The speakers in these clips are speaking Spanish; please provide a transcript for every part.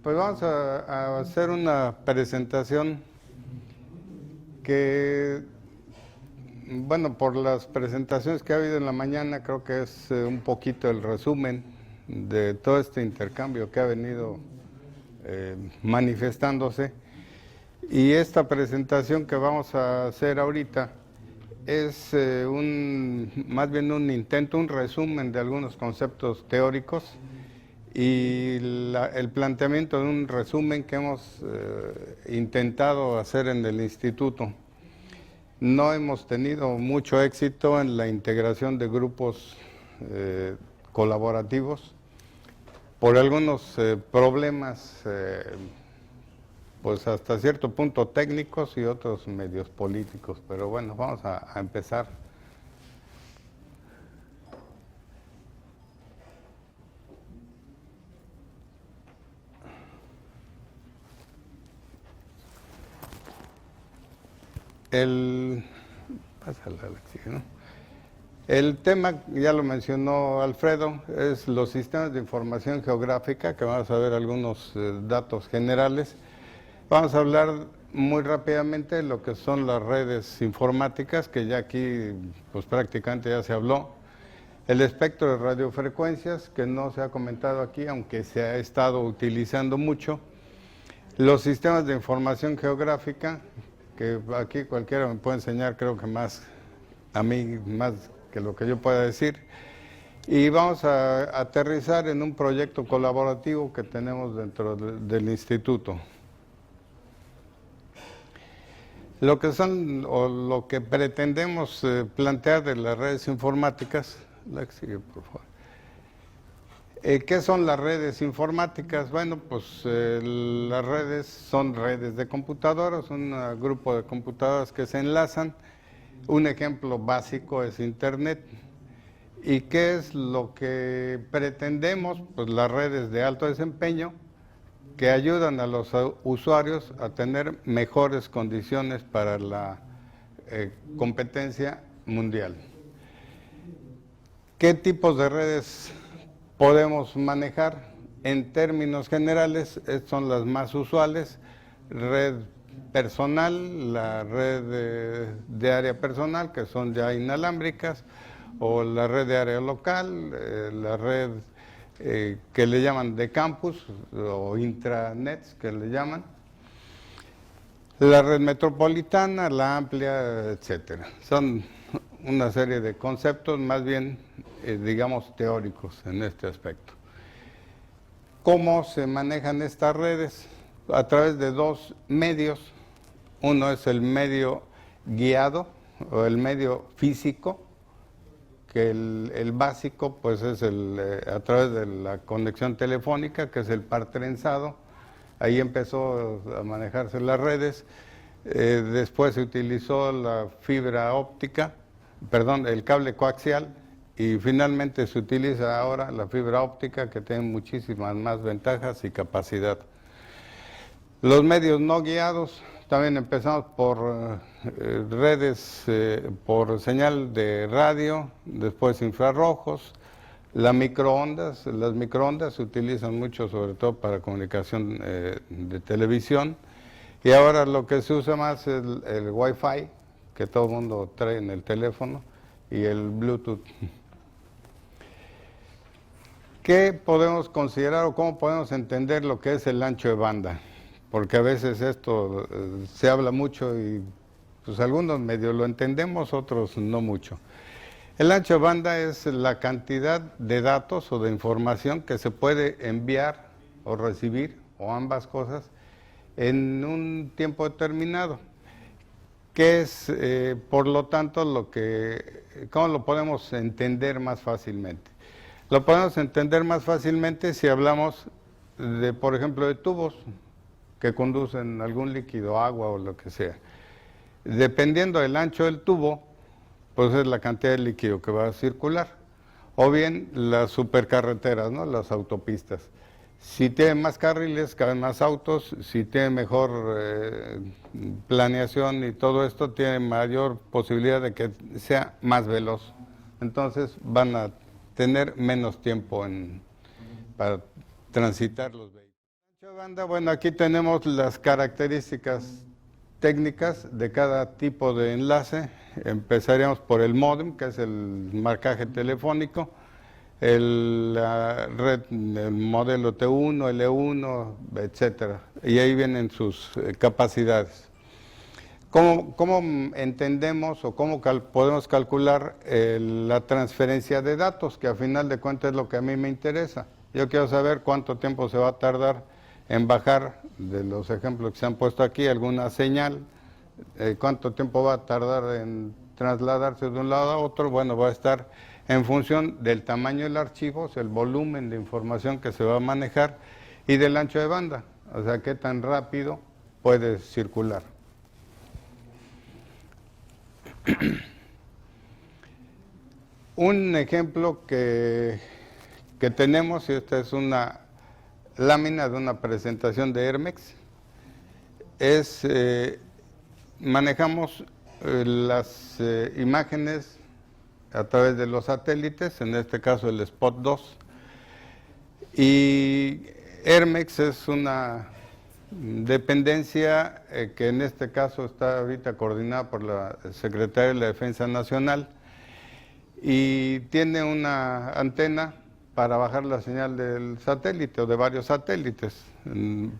Pues vamos a hacer una presentación que, bueno, por las presentaciones que ha habido en la mañana, creo que es un poquito el resumen de todo este intercambio que ha venido manifestándose. Y esta presentación que vamos a hacer ahorita es más bien un intento, un resumen de algunos conceptos teóricos y el planteamiento de un resumen que hemos intentado hacer en el instituto. No hemos tenido mucho éxito en la integración de grupos colaborativos por algunos problemas, pues hasta cierto punto técnicos y otros medios políticos. Pero bueno, vamos a empezar. El tema, ya lo mencionó Alfredo, es los sistemas de información geográfica, que vamos a ver algunos datos generales. Vamos a hablar muy rápidamente de lo que son las redes informáticas, que ya aquí pues prácticamente ya se habló. El espectro de radiofrecuencias, que no se ha comentado aquí, aunque se ha estado utilizando mucho. Los sistemas de información geográfica, que aquí cualquiera me puede enseñar, creo que más a mí, más que lo que yo pueda decir. Y vamos a aterrizar en un proyecto colaborativo que tenemos dentro del instituto. Lo que son, o lo que pretendemos plantear de las redes informáticas, la que sigue, por favor. ¿Qué son las redes informáticas? Bueno, pues las redes son redes de computadoras, un grupo de computadoras que se enlazan. Un ejemplo básico es Internet. ¿Y qué es lo que pretendemos? Pues las redes de alto desempeño que ayudan a los usuarios a tener mejores condiciones para la competencia mundial. ¿Qué tipos de redes podemos manejar? En términos generales, son las más usuales: red personal, la red de área personal, que son ya inalámbricas, o la red de área local, la red que le llaman de campus, o intranets que le llaman, la red metropolitana, la amplia, etcétera. Son una serie de conceptos más bien, digamos, teóricos en este aspecto. ¿Cómo se manejan estas redes? A través de dos medios. Uno es el medio guiado o el medio físico, que el básico pues es a través de la conexión telefónica, que es el par trenzado. Ahí empezó a manejarse las redes. Después se utilizó la fibra óptica, perdón, el cable coaxial, y finalmente se utiliza ahora la fibra óptica, que tiene muchísimas más ventajas y capacidad. Los medios no guiados, también empezamos por redes por señal de radio, después infrarrojos, las microondas se utilizan mucho sobre todo para comunicación de televisión, y ahora lo que se usa más es el Wi-Fi, que todo el mundo trae en el teléfono, y el Bluetooth. ¿Qué podemos considerar o cómo podemos entender lo que es el ancho de banda? Porque a veces esto se habla mucho y pues algunos medio lo entendemos, otros no mucho. El ancho de banda es la cantidad de datos o de información que se puede enviar o recibir, o ambas cosas, en un tiempo determinado. ¿Qué es, por lo tanto, cómo lo podemos entender más fácilmente? Lo podemos entender más fácilmente si hablamos de, por ejemplo, de tubos que conducen algún líquido, agua o lo que sea. Dependiendo del ancho del tubo, pues es la cantidad de líquido que va a circular. O bien las supercarreteras, ¿no? Las autopistas. Si tienen más carriles, caben más autos. Si tienen mejor planeación y todo esto, tiene mayor posibilidad de que sea más veloz. Entonces van a tener menos tiempo para transitar los vehículos. El ancho de Banda, bueno, aquí tenemos las características técnicas de cada tipo de enlace. Empezaríamos por el módem, que es el marcaje telefónico, la red, el modelo T1, L1, etcétera. Y ahí vienen sus capacidades. ¿Cómo entendemos o cómo podemos calcular la transferencia de datos? Que a final de cuentas es lo que a mí me interesa. Yo quiero saber cuánto tiempo se va a tardar en bajar, de los ejemplos que se han puesto aquí, alguna señal, cuánto tiempo va a tardar en trasladarse de un lado a otro. Bueno, va a estar en función del tamaño del archivo, el volumen de información que se va a manejar y del ancho de banda, o sea, qué tan rápido puede circular. Un ejemplo que tenemos, y esta es una lámina de una presentación de Hermex, es, manejamos las imágenes a través de los satélites, en este caso el Spot 2, y Hermex es una dependencia que en este caso está ahorita coordinada por la Secretaría de la Defensa Nacional y tiene una antena para bajar la señal del satélite o de varios satélites,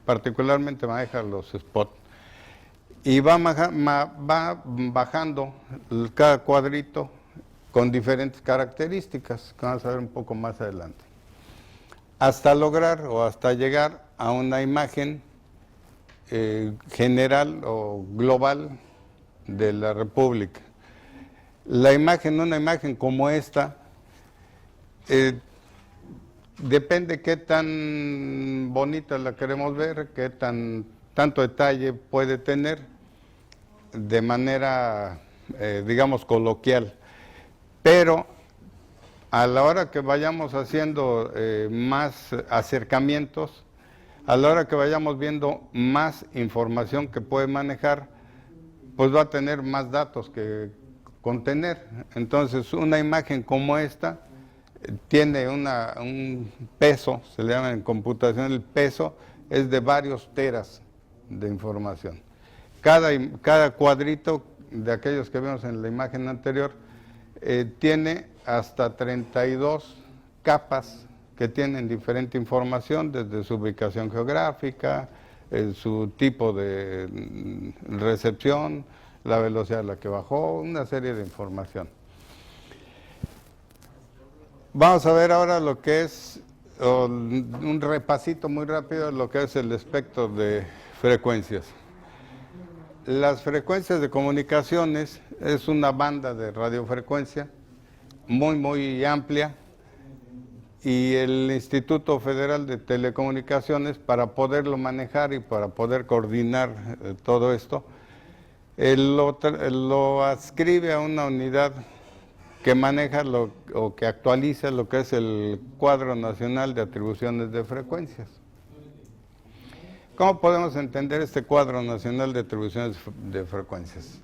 particularmente maneja los Spot. Y va bajando cada cuadrito con diferentes características, que vamos a ver un poco más adelante, hasta lograr o hasta llegar a una imagen general o global de la República. La imagen, una imagen como esta, depende qué tan bonita la queremos ver, qué tanto detalle puede tener de manera, digamos, coloquial. Pero a la hora que vayamos haciendo más acercamientos, a la hora que vayamos viendo más información que puede manejar, pues va a tener más datos que contener. Entonces, una imagen como esta tiene un peso, se le llama en computación el peso, es de varios teras de información. Cada cuadrito de aquellos que vimos en la imagen anterior tiene hasta 32 capas que tienen diferente información, desde su ubicación geográfica, su tipo de recepción, la velocidad a la que bajó, una serie de información. Vamos a ver ahora lo que es un repasito muy rápido de lo que es el espectro de frecuencias. Las frecuencias de comunicaciones es una banda de radiofrecuencia muy amplia, y el Instituto Federal de Telecomunicaciones, para poderlo manejar y para poder coordinar todo esto, lo adscribe a una unidad que maneja o que actualiza lo que es el Cuadro Nacional de Atribuciones de Frecuencias. ¿Cómo podemos entender este Cuadro Nacional de Atribuciones de Frecuencias?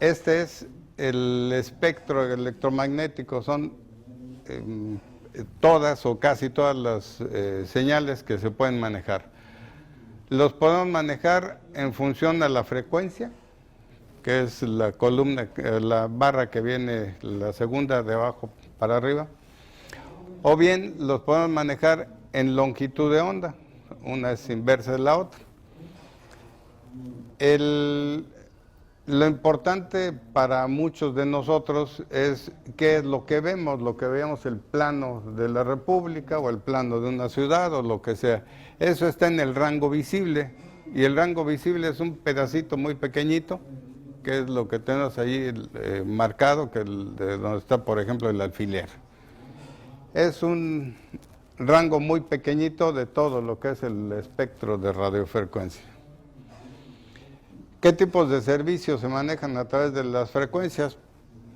Este es el espectro electromagnético, son todas o casi todas las señales que se pueden manejar. Los podemos manejar en función a la frecuencia, que es la columna, la barra que viene, la segunda de abajo para arriba, o bien los podemos manejar en longitud de onda, una es inversa de la otra. Lo importante para muchos de nosotros es qué es lo que vemos el plano de la República o el plano de una ciudad o lo que sea. Eso está en el rango visible, y el rango visible es un pedacito muy pequeñito, que es lo que tenemos ahí marcado, que de donde está, por ejemplo, el alfiler. Es un rango muy pequeñito de todo lo que es el espectro de radiofrecuencia. ¿Qué tipos de servicios se manejan a través de las frecuencias?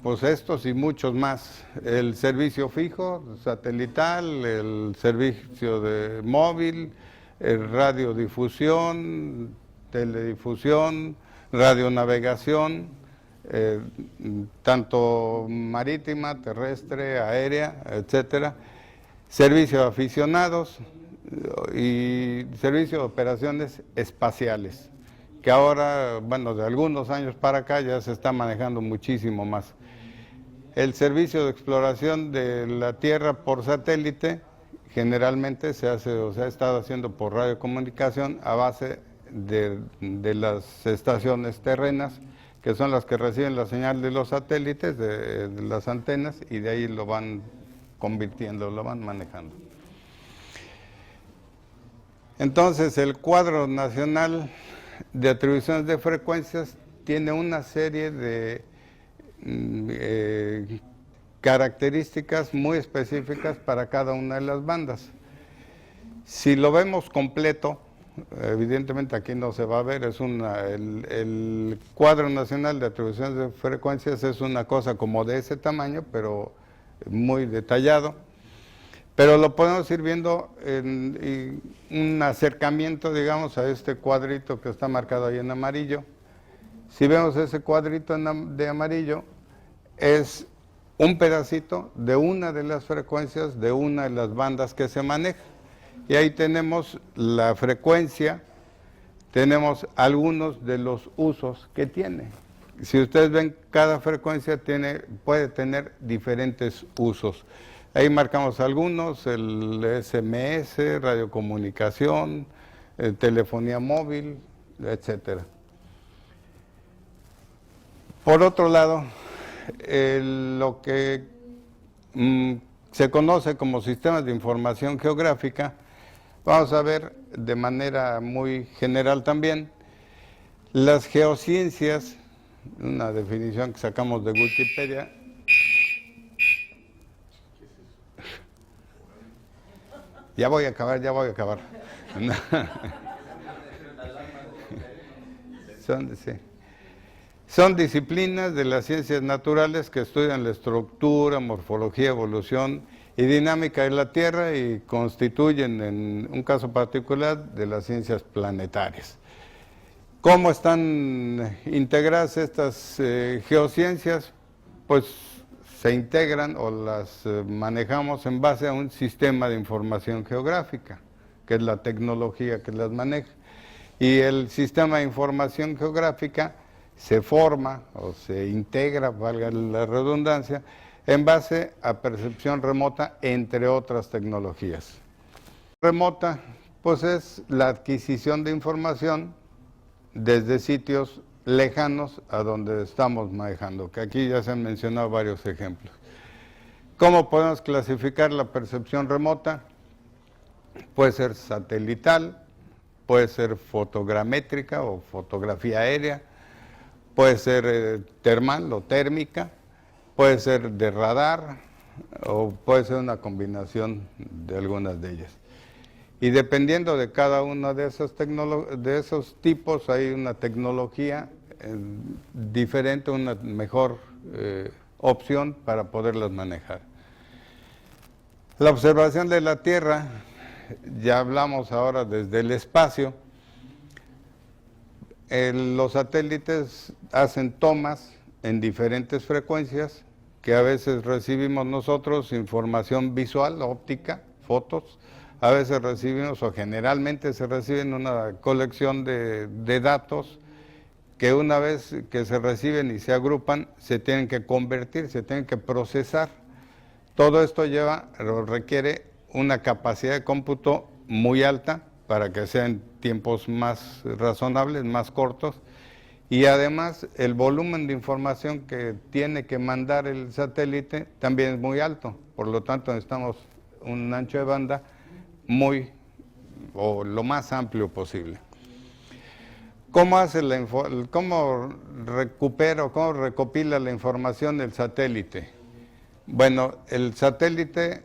Pues estos y muchos más. El servicio fijo, satelital, el servicio de móvil, radiodifusión, teledifusión, radionavegación, tanto marítima, terrestre, aérea, etcétera. Servicio de aficionados, y servicio de operaciones espaciales, que ahora, bueno, de algunos años para acá ya se está manejando muchísimo más. El servicio de exploración de la Tierra por satélite generalmente se hace o se ha estado haciendo por radiocomunicación a base de las estaciones terrenas, que son las que reciben la señal de los satélites, de las antenas, y de ahí lo van convirtiendo, lo van manejando. Entonces, el cuadro nacional de atribuciones de frecuencias tiene una serie de características muy específicas para cada una de las bandas. Si lo vemos completo, evidentemente aquí no se va a ver, el cuadro nacional de atribuciones de frecuencias es una cosa como de ese tamaño, pero muy detallado. Pero lo podemos ir viendo en un acercamiento, digamos, a este cuadrito que está marcado ahí en amarillo. Si vemos ese cuadrito de amarillo, es un pedacito de una de las frecuencias de una de las bandas que se maneja. Y ahí tenemos la frecuencia, tenemos algunos de los usos que tiene. Si ustedes ven, cada frecuencia puede tener diferentes usos. Ahí marcamos algunos, el SMS, radiocomunicación, telefonía móvil, etcétera. Por otro lado, lo que se conoce como sistemas de información geográfica, vamos a ver de manera muy general también, las geociencias, una definición que sacamos de Wikipedia. Ya voy a acabar. Son disciplinas de las ciencias naturales que estudian la estructura, morfología, evolución y dinámica de la Tierra y constituyen, en un caso particular, de las ciencias planetarias. ¿Cómo están integradas estas geociencias? Pues se integran o las manejamos en base a un sistema de información geográfica, que es la tecnología que las maneja. Y el sistema de información geográfica se forma o se integra, valga la redundancia, en base a percepción remota, entre otras tecnologías. Remota, pues es la adquisición de información desde sitios lejanos a donde estamos manejando, que aquí ya se han mencionado varios ejemplos. ¿Cómo podemos clasificar la percepción remota? Puede ser satelital, puede ser fotogramétrica o fotografía aérea, puede ser termal o térmica, puede ser de radar o puede ser una combinación de algunas de ellas. Y dependiendo de cada uno de esos tipos, hay una tecnología diferente, una mejor opción para poderlas manejar. La observación de la Tierra, ya hablamos ahora desde el espacio. Los satélites hacen tomas en diferentes frecuencias, que a veces recibimos nosotros información visual, óptica, fotos, a veces recibimos o generalmente se reciben una colección de datos que una vez que se reciben y se agrupan, se tienen que convertir, se tienen que procesar. Todo esto requiere una capacidad de cómputo muy alta para que sean tiempos más razonables, más cortos, y además el volumen de información que tiene que mandar el satélite también es muy alto, por lo tanto necesitamos un ancho de banda lo más amplio posible. ¿Cómo recopila la información del satélite? Bueno, el satélite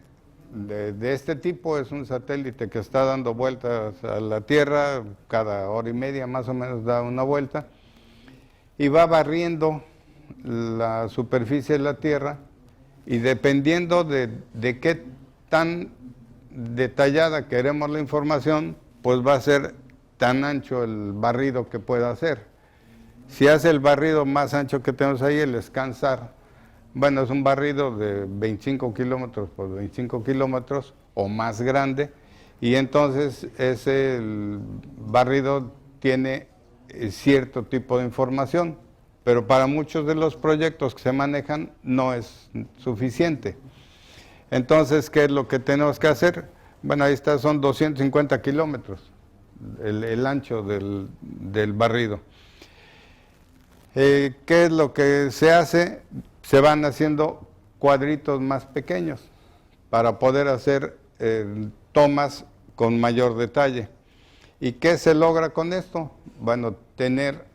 de este tipo es un satélite que está dando vueltas a la Tierra, cada hora y media más o menos da una vuelta, y va barriendo la superficie de la Tierra, y dependiendo de qué tan detallada queremos la información, pues va a ser tan ancho el barrido que pueda hacer. Si hace el barrido más ancho que tenemos ahí, el ScanSAR, bueno, es un barrido de 25 kilómetros por 25 kilómetros o más grande, y entonces ese barrido tiene cierto tipo de información, pero para muchos de los proyectos que se manejan no es suficiente. Entonces, ¿qué es lo que tenemos que hacer? Bueno, ahí está, son 250 kilómetros el ancho del barrido. ¿Qué es lo que se hace? Se van haciendo cuadritos más pequeños para poder hacer tomas con mayor detalle. ¿Y qué se logra con esto? Bueno, tener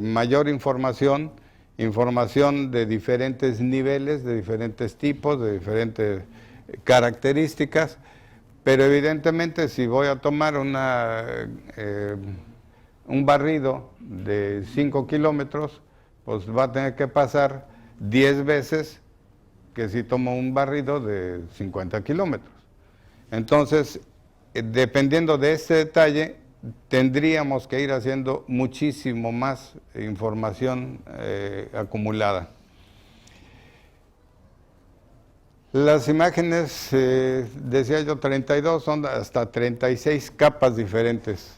mayor información de diferentes niveles, de diferentes tipos, de diferentes características, pero evidentemente si voy a tomar un barrido de 5 kilómetros, pues va a tener que pasar 10 veces que si tomo un barrido de 50 kilómetros. Entonces, dependiendo de este detalle, tendríamos que ir haciendo muchísimo más información acumulada. Las imágenes, decía yo, 32, son hasta 36 capas diferentes.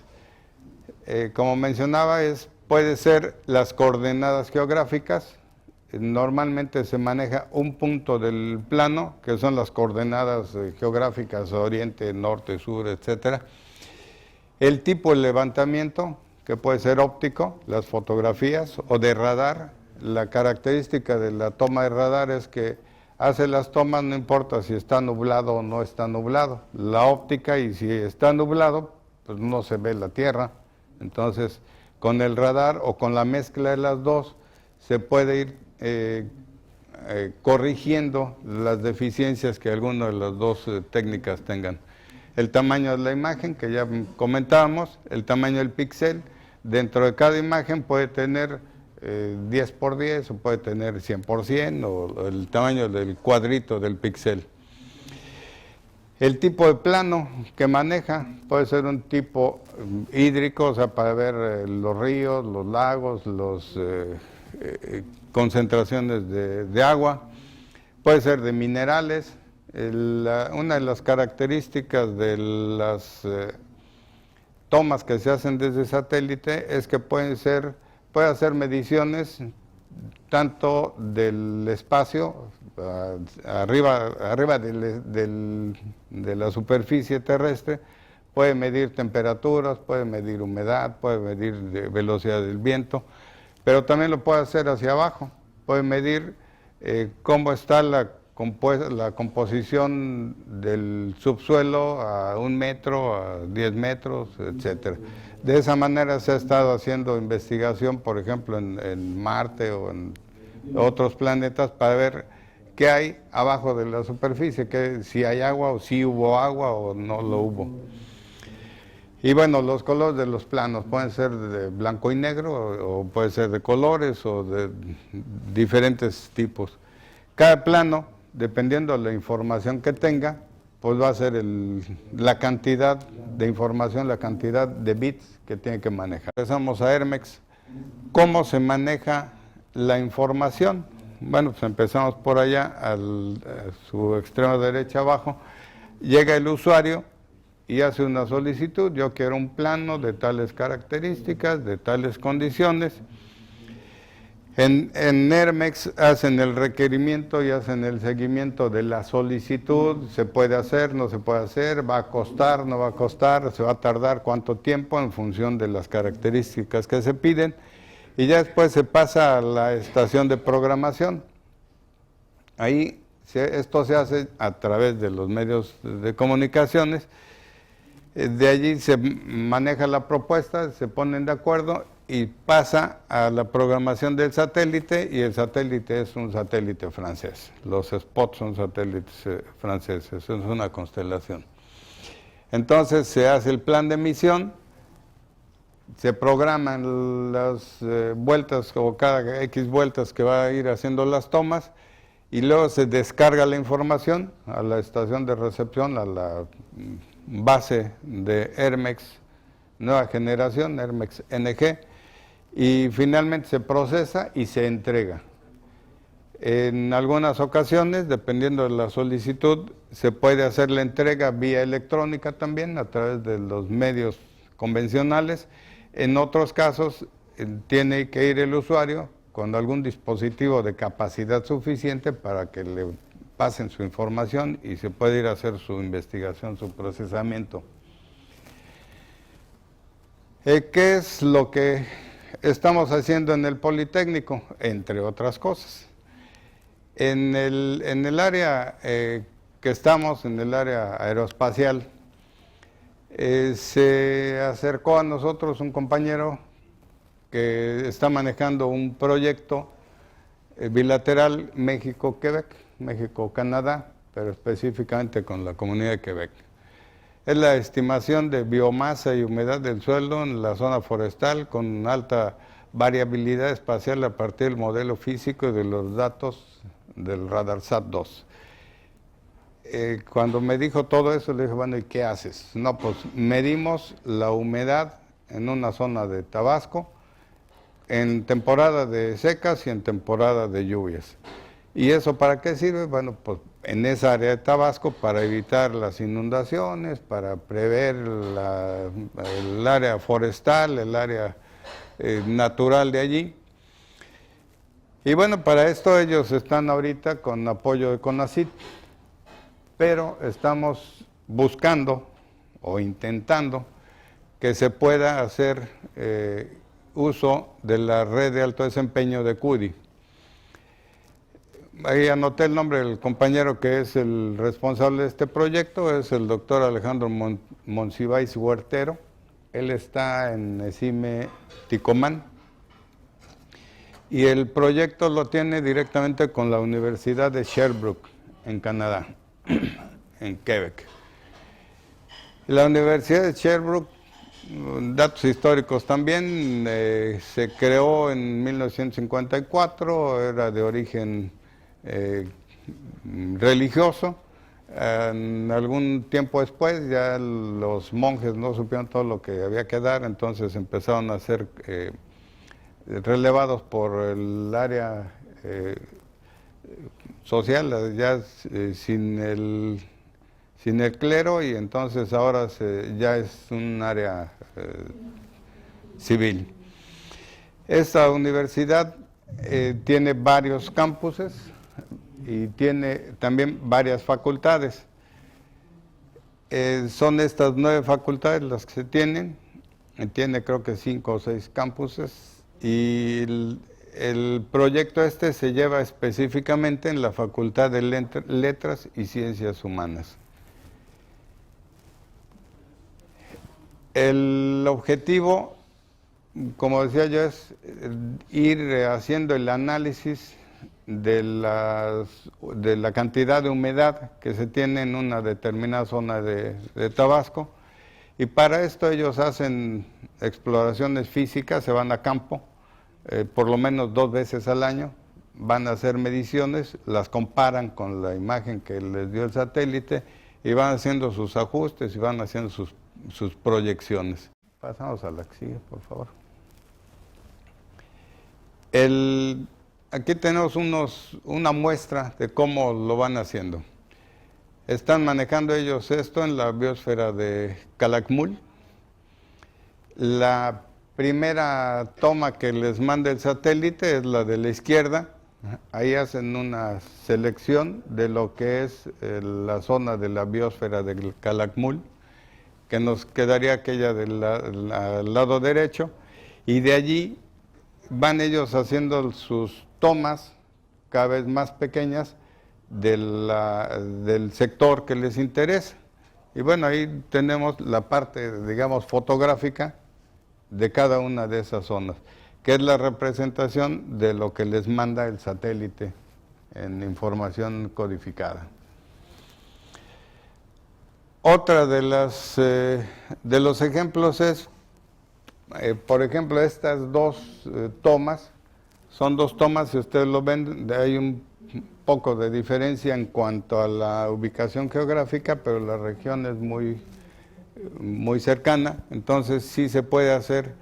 Como mencionaba, puede ser las coordenadas geográficas. Normalmente se maneja un punto del plano, que son las coordenadas geográficas, oriente, norte, sur, etcétera. El tipo de levantamiento, que puede ser óptico, las fotografías, o de radar. La característica de la toma de radar es que hace las tomas, no importa si está nublado o no está nublado. La óptica, y si está nublado, pues no se ve la Tierra. Entonces, con el radar o con la mezcla de las dos, se puede ir corrigiendo las deficiencias que alguna de las dos técnicas tengan. El tamaño de la imagen, que ya comentábamos, el tamaño del píxel, dentro de cada imagen puede tener 10 por 10, o puede tener 100 por 100, o el tamaño del cuadrito del píxel. El tipo de plano que maneja puede ser un tipo hídrico, o sea, para ver los ríos, los lagos, las concentraciones de agua. Puede ser de minerales. Una de las características de las tomas que se hacen desde satélite es que puede hacer mediciones tanto del espacio, arriba de la superficie terrestre, puede medir temperaturas, puede medir humedad, puede medir velocidad del viento, pero también lo puede hacer hacia abajo, puede medir cómo está la composición del subsuelo a 1 metro, a 10 metros, etcétera. De esa manera se ha estado haciendo investigación, por ejemplo, en Marte o en otros planetas, para ver qué hay abajo de la superficie, si hay agua, o si hubo agua o no lo hubo. Y bueno, los colores de los planos pueden ser de blanco y negro, o puede ser de colores, o de diferentes tipos. Cada plano, dependiendo de la información que tenga, pues va a ser la cantidad de información, la cantidad de bits que tiene que manejar. Empezamos a Hermex. ¿Cómo se maneja la información? Bueno, pues empezamos por allá, a su extrema derecha abajo. Llega el usuario y hace una solicitud. Yo quiero un plano de tales características, de tales condiciones. En Hermex hacen el requerimiento y hacen el seguimiento de la solicitud. Se puede hacer, no se puede hacer, va a costar, no va a costar, se va a tardar cuánto tiempo en función de las características que se piden. Y ya después se pasa a la estación de programación. Ahí esto se hace a través de los medios de comunicaciones. De allí se maneja la propuesta, se ponen de acuerdo y pasa a la programación del satélite, y el satélite es un satélite francés. Los spots son satélites franceses, es una constelación. Entonces se hace el plan de misión, se programan las vueltas, o cada X vueltas que va a ir haciendo las tomas, y luego se descarga la información a la estación de recepción, a la base de Hermex nueva generación, Hermex NG, y finalmente se procesa y se entrega. En algunas ocasiones, dependiendo de la solicitud, se puede hacer la entrega vía electrónica también a través de los medios convencionales. En otros casos, tiene que ir el usuario con algún dispositivo de capacidad suficiente para que le pasen su información y se puede ir a hacer su investigación, su procesamiento. ¿Qué es lo que estamos haciendo en el Politécnico? Entre otras cosas. En el área que estamos, en el área aeroespacial, se acercó a nosotros un compañero que está manejando un proyecto bilateral México-Quebec, México-Canadá, pero específicamente con la comunidad de Quebec. Es la estimación de biomasa y humedad del suelo en la zona forestal con alta variabilidad espacial a partir del modelo físico y de los datos del RadarSat-2. Cuando me dijo todo eso, le dije, bueno, ¿y qué haces? No, pues medimos la humedad en una zona de Tabasco, en temporada de secas y en temporada de lluvias. ¿Y eso para qué sirve? Bueno, pues en esa área de Tabasco para evitar las inundaciones, para prever el área forestal, el área natural de allí. Y bueno, para esto ellos están ahorita con apoyo de CONACYT, pero estamos buscando o intentando que se pueda hacer uso de la red de alto desempeño de CUDI. Ahí anoté el nombre del compañero que es el responsable de este proyecto, es el doctor Alejandro Monsiváis Huertero. Él está en ESIME Ticomán. Y el proyecto lo tiene directamente con la Universidad de Sherbrooke, en Canadá, en Quebec. La Universidad de Sherbrooke, datos históricos también, se creó en 1954, era de origen religioso. Algún tiempo después ya los monjes no supieron todo lo que había que dar, entonces empezaron a ser relevados por el área social, ya sin el clero, y entonces ahora ya es un área civil. Esta universidad tiene varios campuses y tiene también varias facultades. Son estas 9 facultades las que se tienen, tiene creo que 5 o 6 campuses. Y el proyecto este se lleva específicamente en la Facultad de Letras y Ciencias Humanas. El objetivo, como decía yo, es ir haciendo el análisis de la cantidad de humedad que se tiene en una determinada zona de Tabasco. Y para esto ellos hacen exploraciones físicas, se van a campo, por lo menos 2 veces al año, van a hacer mediciones, las comparan con la imagen que les dio el satélite y van haciendo sus ajustes y van haciendo sus proyecciones. Pasamos a la que sigue, por favor. Aquí tenemos una muestra de cómo lo van haciendo. Están manejando ellos esto en la biosfera de Calakmul. La primera toma que les manda el satélite es la de la izquierda. Ahí hacen una selección de lo que es la zona de la biosfera de Calakmul, que nos quedaría aquella del lado derecho, y de allí van ellos haciendo sus tomas cada vez más pequeñas del sector que les interesa. Y bueno, ahí tenemos la parte, digamos, fotográfica de cada una de esas zonas, que es la representación de lo que les manda el satélite en información codificada. Otra de los ejemplos es, por ejemplo, estas 2 tomas, son 2 tomas, si ustedes lo ven, hay un poco de diferencia en cuanto a la ubicación geográfica, pero la región es muy cercana, entonces sí se puede hacer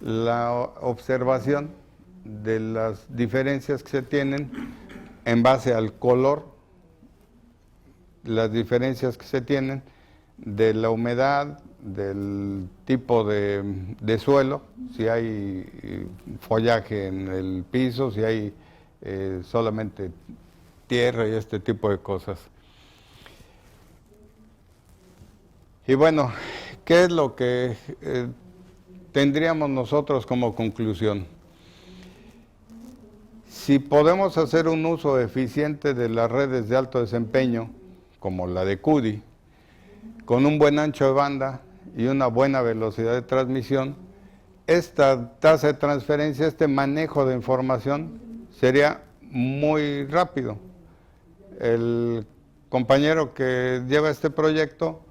la observación de las diferencias que se tienen en base al color, las diferencias que se tienen de la humedad, del tipo de suelo, si hay follaje en el piso, si hay solamente tierra y este tipo de cosas. Y bueno, ¿qué es lo que tendríamos nosotros como conclusión? Si podemos hacer un uso eficiente de las redes de alto desempeño, como la de CUDI, con un buen ancho de banda y una buena velocidad de transmisión, esta tasa de transferencia, este manejo de información sería muy rápido. El compañero que lleva este proyecto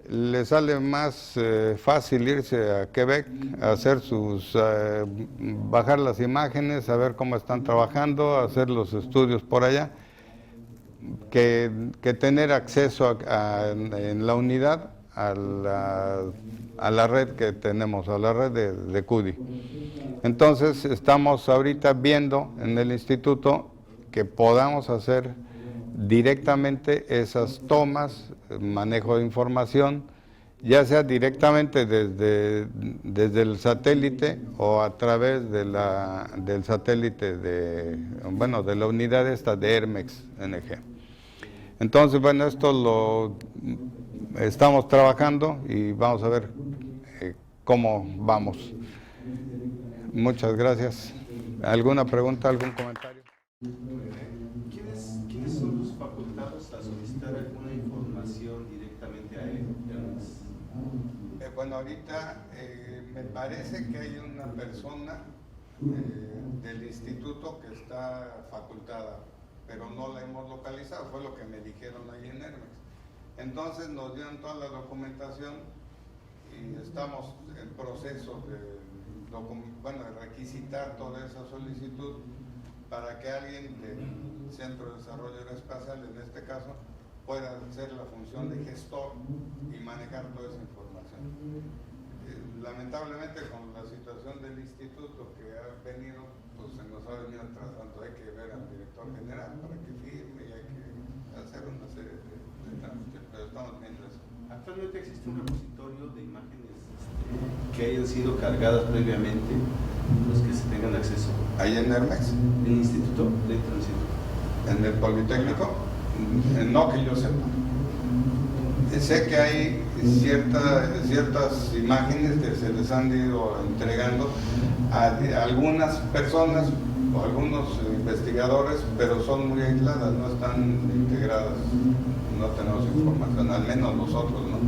le sale más fácil irse a Quebec a hacer bajar las imágenes, a ver cómo están trabajando, hacer los estudios por allá, que tener acceso en la unidad a la red que tenemos, a la red de CUDI. Entonces estamos ahorita viendo en el instituto que podamos hacer directamente esas tomas, manejo de información, ya sea directamente desde el satélite o a través del satélite de la unidad esta de Hermex NG. Entonces, bueno, esto lo estamos trabajando y vamos a ver cómo vamos. Muchas gracias. ¿Alguna pregunta, algún comentario? ¿Quiénes son los facultados a solicitar alguna información directamente a él? Bueno, ahorita me parece que hay una persona del instituto que está facultada, pero no la hemos localizado, fue lo que me dijeron ahí en Hermex. Entonces nos dieron toda la documentación y estamos en proceso de requisitar toda esa solicitud para que alguien del Centro de Desarrollo Aeroespacial, en este caso, pueda hacer la función de gestor y manejar toda esa información. Lamentablemente, con la situación del instituto que ha venido, pues se nos ha venido atrasando. Hay que ver al director general para que firme y hay que hacer una serie de trámites, pero estamos viendo eso. Actualmente existe un repositorio de imágenes que hayan sido cargadas previamente, los que se tengan acceso. ¿Ahí en Hermex? ¿En el instituto? Dentro del instituto. ¿En el Politécnico? No que yo sepa. Sé que hay ciertas imágenes que se les han ido entregando a algunas personas o algunos investigadores, pero son muy aisladas, no están integradas, no tenemos información, al menos nosotros, ¿no?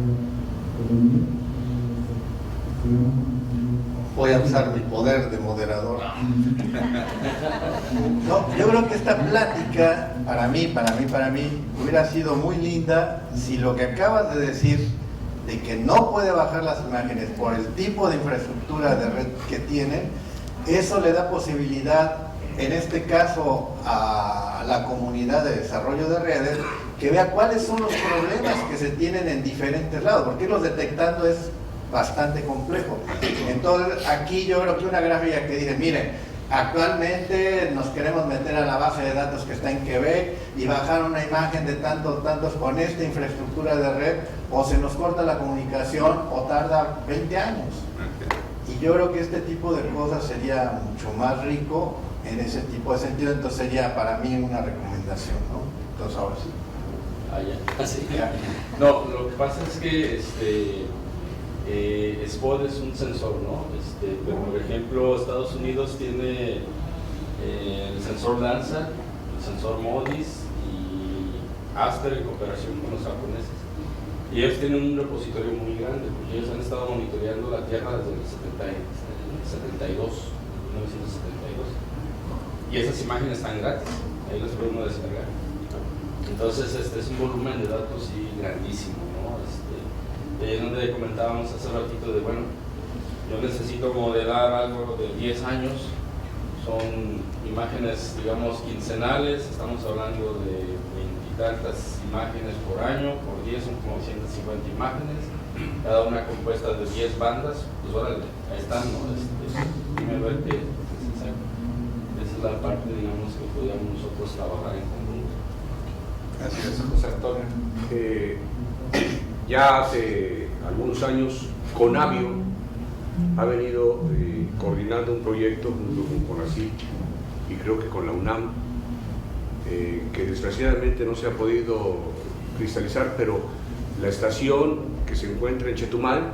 Voy a usar mi poder de moderador. No, yo creo que esta plática, para mí, hubiera sido muy linda si lo que acabas de decir, de que no puede bajar las imágenes por el tipo de infraestructura de red que tienen, eso le da posibilidad, en este caso, a la comunidad de desarrollo de redes, que vea cuáles son los problemas que se tienen en diferentes lados, porque irlos detectando es bastante complejo. Entonces, aquí yo creo que una gráfica que dice, miren, actualmente nos queremos meter a la base de datos que está en Quebec y bajar una imagen de tantos con esta infraestructura de red, o se nos corta la comunicación o tarda 20 años. Y yo creo que este tipo de cosas sería mucho más rico en ese tipo de sentido, entonces sería para mí una recomendación, ¿no? Entonces ahora sí. Así. No, lo que pasa es que SPOT es un sensor, ¿no? Pero por ejemplo, Estados Unidos tiene el sensor Landsat, el sensor MODIS y Aster en cooperación con los japoneses. Y ellos tienen un repositorio muy grande, porque ellos han estado monitoreando la Tierra desde el 1972. Y esas imágenes están gratis, ahí las puede uno descargar. Entonces es un volumen de datos sí, grandísimo, ¿no? Es donde comentábamos hace ratito de, bueno, yo necesito modelar algo de 10 años, son imágenes, digamos, quincenales, estamos hablando de 20 y tantas imágenes por año, por 10 son como 150 imágenes, cada una compuesta de 10 bandas, pues órale, ahí están, ¿no? Dime a ver qué es exacto. Esa es la parte, digamos, que podíamos nosotros trabajar en conjunto. Así es. José Antonio. Ya hace algunos años, Conavio ha venido coordinando un proyecto junto con CONACYT y creo que con la UNAM, que desgraciadamente no se ha podido cristalizar, pero la estación que se encuentra en Chetumal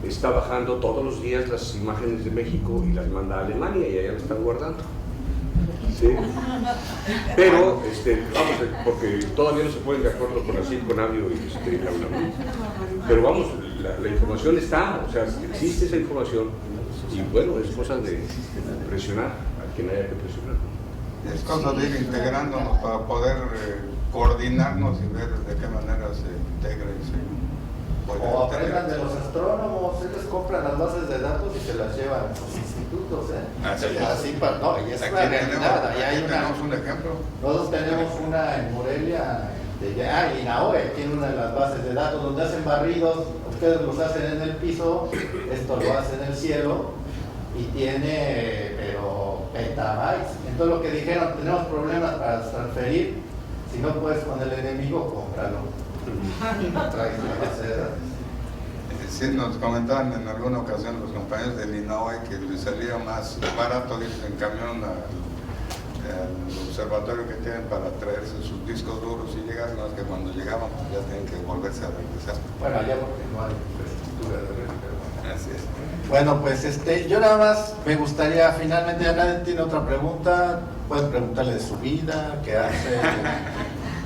está bajando todos los días las imágenes de México y las manda a Alemania y allá las están guardando. Sí. Pero, vamos, porque todavía no se ponen de acuerdo con así, Conavio y la UNAM. Pero vamos, la información está, o sea, existe esa información y bueno, es cosa de presionar a quien haya que presionar. Es cosa de ir integrándonos para poder coordinarnos y ver de qué manera se integra y se puede O aprendan de integrar. los astrónomos, ellos compran las bases de datos y se las llevan a sus institutos, ¿eh? Así es. No, y es Aquí una realidad, ahí hay aquí una. tenemos un ejemplo. Nosotros tenemos una en Morelia, INAOE tiene una de las bases de datos donde hacen barridos, ustedes los hacen en el piso, esto lo hace en el cielo y tiene, pero petabytes. Entonces lo que dijeron, tenemos problemas para transferir, si no puedes con el enemigo, cómpralo. Traes la base de datos. Sí, nos comentaban en alguna ocasión los compañeros del INAOE que les salía más barato irse en camión al observatorio que tienen para traerse sus discos duros y llegar, más que cuando llegaban pues ya tienen que volverse a regresar. Bueno, allá porque no hay infraestructura de red, pero bueno. Así es. Bueno, pues yo nada más me gustaría, finalmente, ya nadie tiene otra pregunta, pueden preguntarle de su vida, qué hace.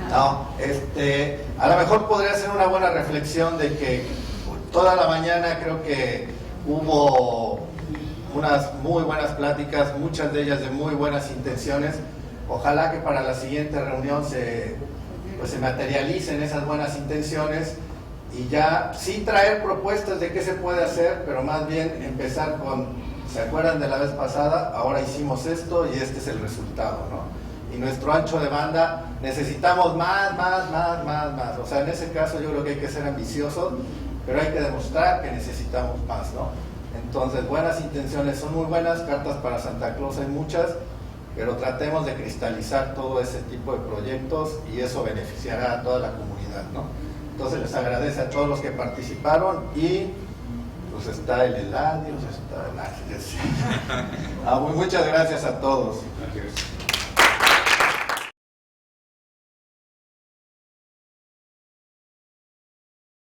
No, a lo mejor podría ser una buena reflexión de que toda la mañana creo que hubo unas muy buenas pláticas, muchas de ellas de muy buenas intenciones. Ojalá que para la siguiente reunión se materialicen esas buenas intenciones y ya sí traer propuestas de qué se puede hacer, pero más bien empezar con, ¿se acuerdan de la vez pasada? Ahora hicimos esto y este es el resultado, ¿no? Y nuestro ancho de banda, necesitamos más. O sea, en ese caso yo creo que hay que ser ambiciosos, pero hay que demostrar que necesitamos más, ¿no? Entonces, buenas intenciones son muy buenas, cartas para Santa Claus hay muchas, pero tratemos de cristalizar todo ese tipo de proyectos y eso beneficiará a toda la comunidad, ¿no? Entonces les agradece a todos los que participaron y pues está el Eladio, está el Ángeles. Muchas gracias a todos. Gracias.